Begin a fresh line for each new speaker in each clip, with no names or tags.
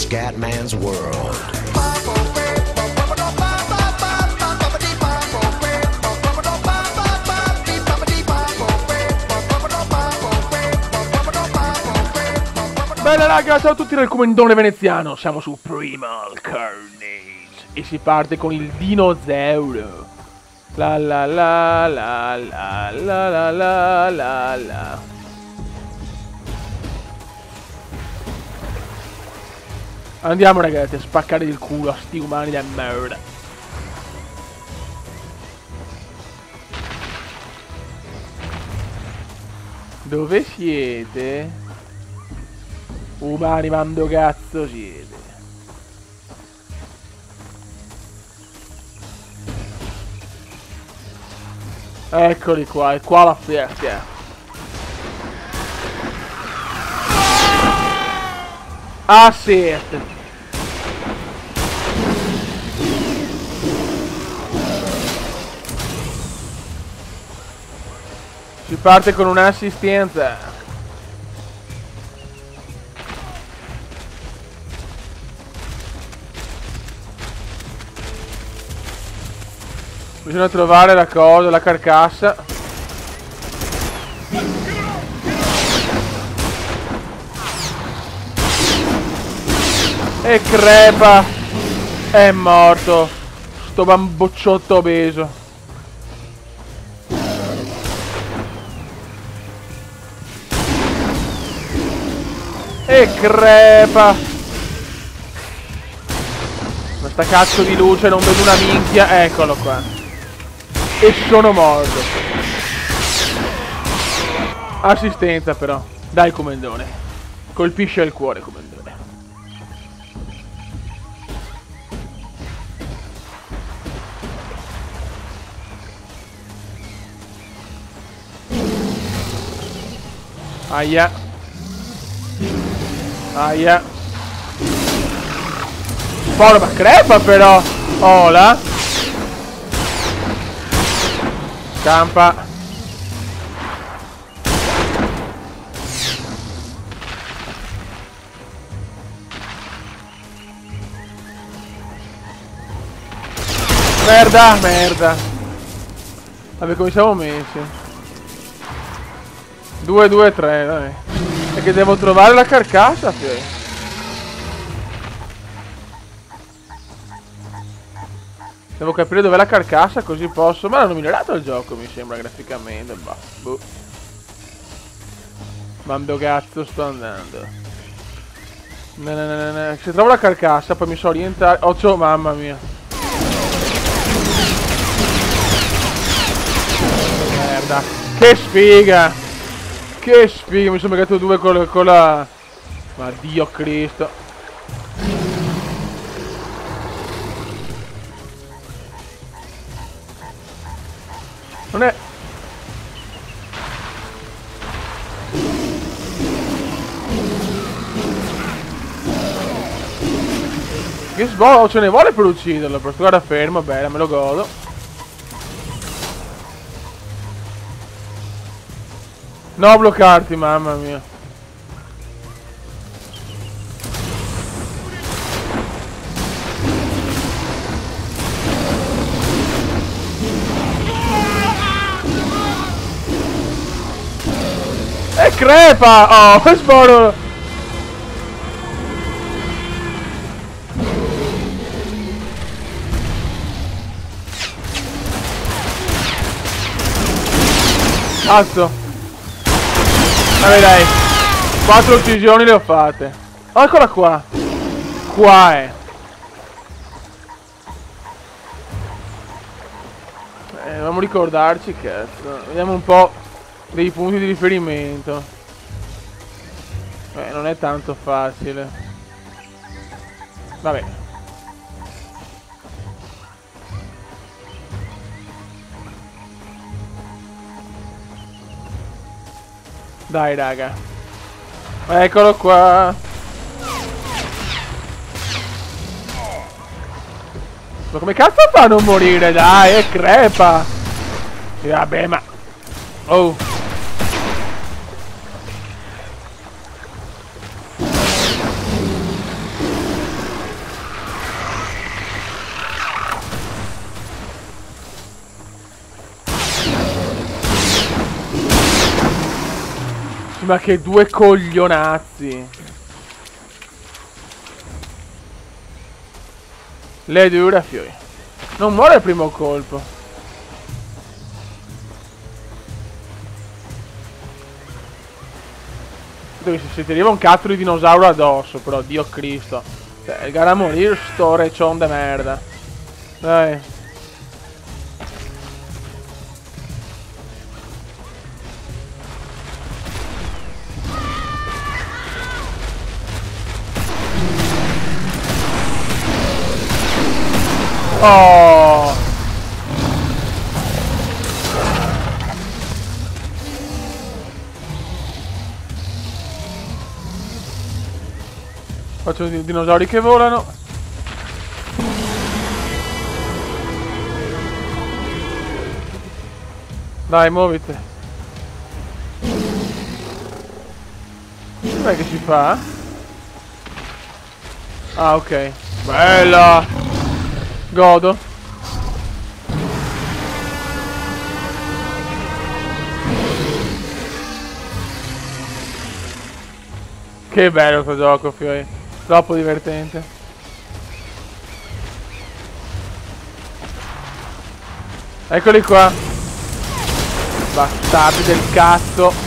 Scatman's World.
Bella raga, ciao a tutti dal comandone veneziano, siamo su Primal Carnage e si parte con il dinosauro. La la la la la la la la la la. Andiamo ragazzi a spaccare il culo a sti umani da merda. Dove siete? Umani, quando cazzo siete? Eccoli qua, è qua la fiesta. Assist. Si parte con un'assistenza. Bisogna trovare la cosa, la carcassa. E crepa. È morto. Sto bambocciotto obeso. E crepa. Questa cazzo di luce, non vedo una minchia. Eccolo qua. E sono morto. Assistenza però. Dai comandone. Colpisce il cuore comandone. Aia. Aia. Porca ma crepa però. Ola. Campa. Merda, merda. Vabbè, come siamo messi? 2, 2, 3, dai. È che devo trovare la carcassa, figlio. Devo capire dov'è la carcassa così posso. Ma l'hanno migliorato il gioco mi sembra graficamente. Bah, boh. Quando cazzo sto andando? Se trovo la carcassa poi mi so orientare. Oh ciao, mamma mia. Merda. Che sfiga. Che sfiga. Mi sono beccato due con la. Ma Dio Cristo. Non è... Che sbolo, ce ne vuole per ucciderlo, però guarda fermo, bella, me lo godo. No, bloccarti, mamma mia. E crepa! Oh, sboro! Cazzo! Vabbè dai, 4 uccisioni le ho fatte. Oh, eccola qua. Qua è. Dobbiamo ricordarci, cazzo. Vediamo un po' dei punti di riferimento. Non è tanto facile. Vabbè. Dai raga. Eccolo qua. Ma come cazzo fa a non morire? Dai, è crepa. E vabbè, ma... Oh. Sì, ma che due coglionazzi. Le dura fiori. Non muore il primo colpo. Dove si ti arriva un cazzo di dinosauro addosso, però, Dio Cristo. Cioè, il gara a morire sto recion de merda. Dai. Oh! Faccio i dinosauri che volano. Dai, muoviti. Com'è che si fa? Ah, ok. Bella! Godo. Che bello questo gioco, fioi. Troppo divertente. Eccoli qua. Bastardi del cazzo.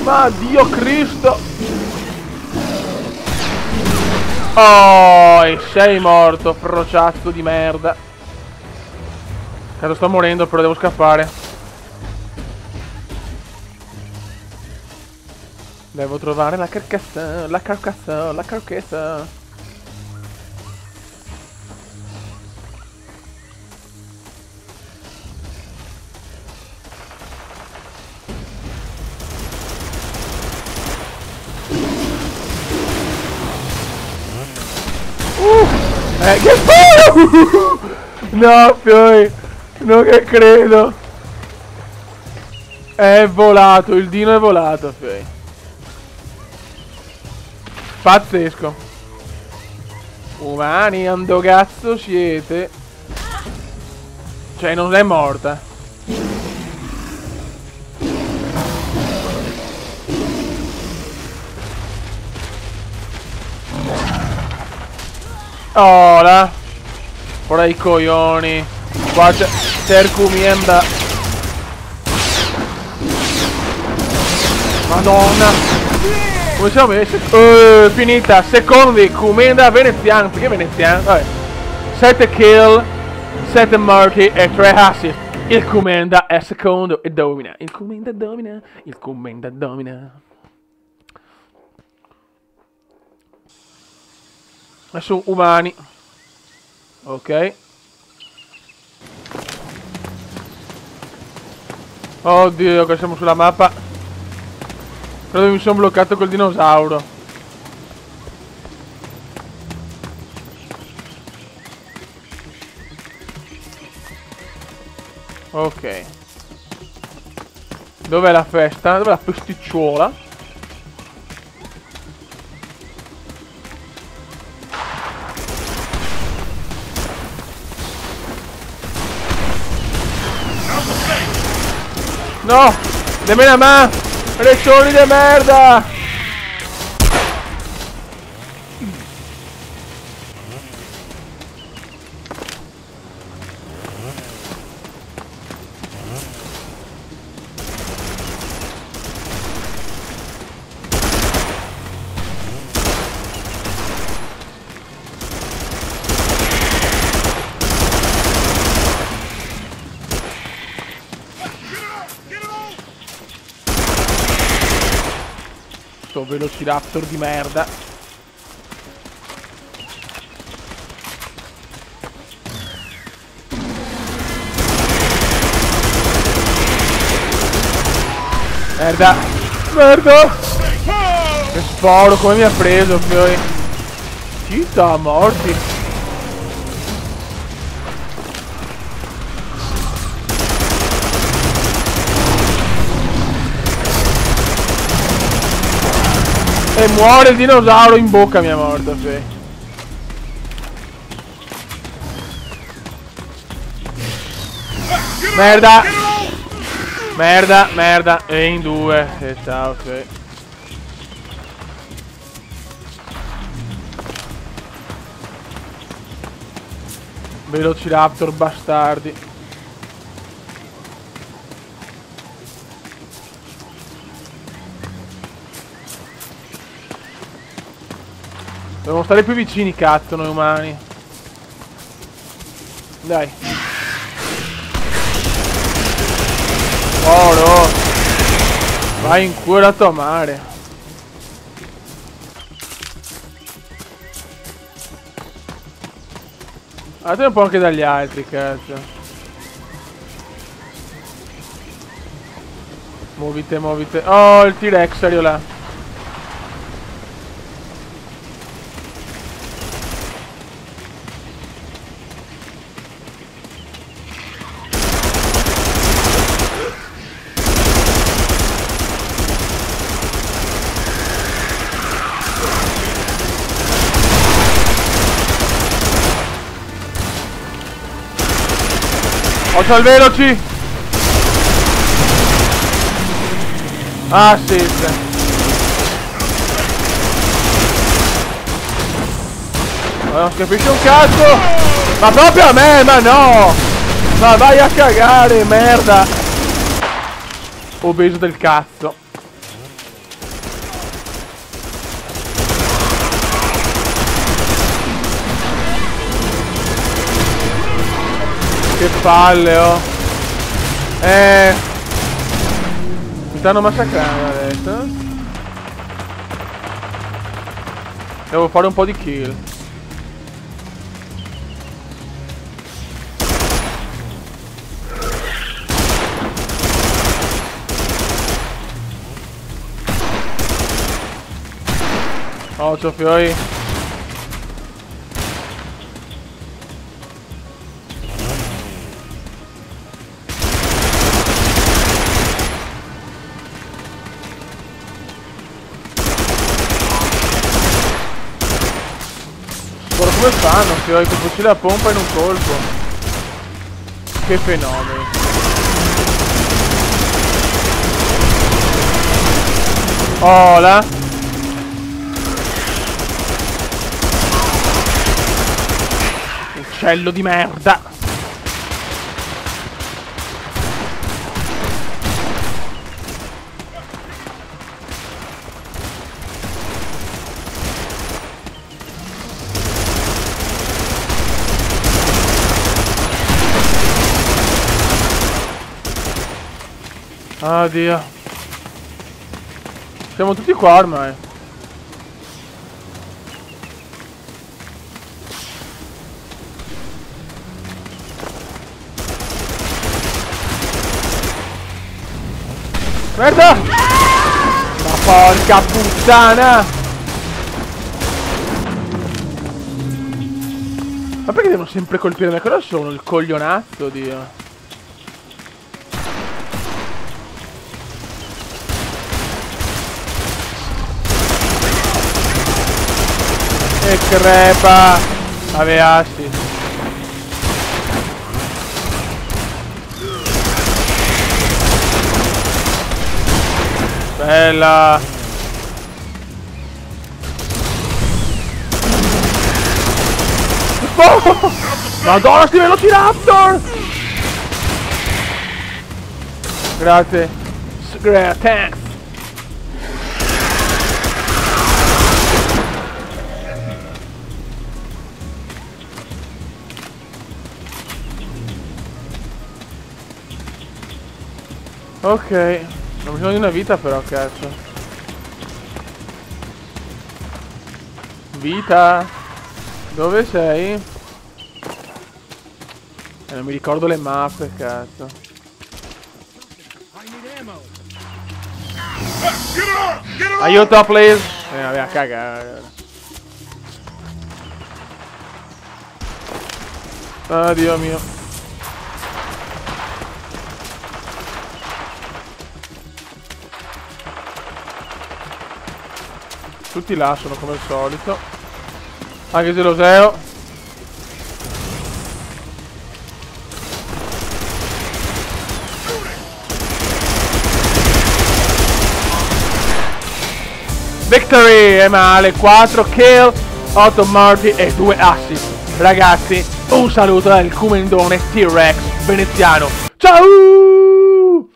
Ma Dio Cristo. Oh, e sei morto, frociazzo di merda. Cazzo, sto morendo, però devo scappare. Devo trovare la carcassa, la carcassa, la carcassa. Che sparo! No, fioi! Non che credo! È volato, il dino è volato, fioi. Pazzesco. Umani, ando cazzo siete? Cioè, non è morta. Ora. Ora i coglioni. Qua c'è comienda. Madonna. Come siamo messi? Finita. Secondi. Comienda veneziano. Perché veneziano? Vabbè. 7 kill, 7 morti e 3 assist. Il comienda è secondo e domina. Il comienda domina. Il comienda domina. Adesso umani. Ok. Oddio, che siamo sulla mappa. Credo mi sono bloccato col dinosauro. Ok. Dov'è la festa? Dov'è la festicciuola? No! Nemmeno a me! Recioni di merda! Sto velociraptor di merda. Merda. Merda. Che sporo, come mi ha preso, fioi. Citta, morti. E muore il dinosauro in bocca, mi è morto, sì. Merda! Merda, merda. E in due. Ciao, ok. Velociraptor bastardi. Dobbiamo stare più vicini, cazzo, noi umani. Dai. Oro. Vai in culo a tua mare. Te un po' anche dagli altri, cazzo. Muovite, muovite. Oh, il T-Rex, serio là. Occhio al veloci! Assist! Ma non si capisce un cazzo! Ma proprio a me, ma no! Ma vai a cagare, merda! Obeso del cazzo! Che palle, oh! Mi stanno massacrando adesso. Devo fare un po' di kill. Oh, c'ho fiori. Come fanno, fiori, che fucile a pompa in un colpo? Che fenomeno. Oh, là. Uccello di merda. Oddio. Siamo tutti qua ormai. Merda! Ma porca puttana! Ma perché devono sempre colpire me? Cosa sono? Il coglionazzo, Dio. E crepa! Ave assi. Bella! Oh! Madonna, sti velociraptor! Grazie. Thanks. Ok, ho bisogno di una vita però, cazzo. Vita? Dove sei? Non mi ricordo le mappe, cazzo. Aiuto, please! Vabbè, a cagare. Ah, Dio mio. Tutti là sono come al solito. Anche se lo seo. Victory! E male, 4 kill, 8 morti e 2 assist. Ragazzi, un saluto dal Comendone T-Rex veneziano. Ciao!